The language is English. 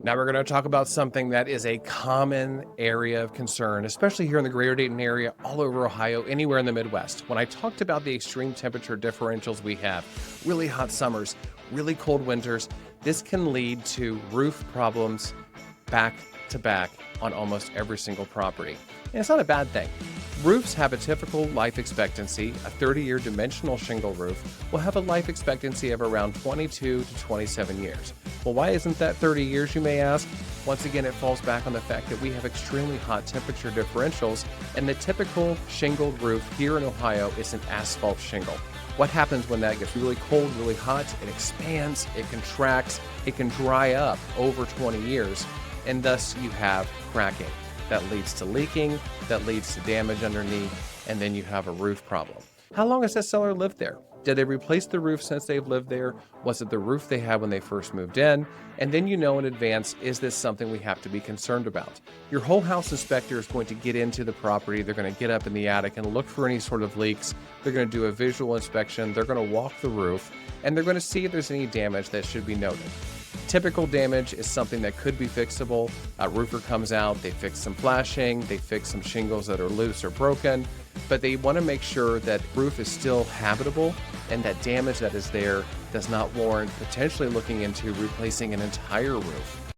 Now we're going to talk about something that is a common area of concern, especially here in the greater Dayton area, all over Ohio, anywhere in the Midwest. When I talked about the extreme temperature differentials we have, really hot summers, really cold winters, this can lead to roof problems back to back on almost every single property. And it's not a bad thing. Roofs have a typical life expectancy. A 30-year dimensional shingle roof will have a life expectancy of around 22 to 27 years. Well, why isn't that 30 years, you may ask? Once again, it falls back on the fact that we have extremely hot temperature differentials, and the typical shingled roof here in Ohio is an asphalt shingle. What happens when that gets really cold, really hot? It expands, it contracts, it can dry up over 20 years, and thus you have cracking. That leads to leaking, that leads to damage underneath, and then you have a roof problem. How long has that seller lived there? Did they replace the roof since they've lived there? Was it the roof they had when they first moved in? And then you know in advance, is this something we have to be concerned about? Your whole house inspector is going to get into the property. They're going to get up in the attic and look for any sort of leaks. They're going to do a visual inspection. They're going to walk the roof, and they're going to see if there's any damage that should be noted. Typical damage is something that could be fixable. A roofer comes out, they fix some flashing, they fix some shingles that are loose or broken, but they want to make sure that roof is still habitable and that damage that is there does not warrant potentially looking into replacing an entire roof.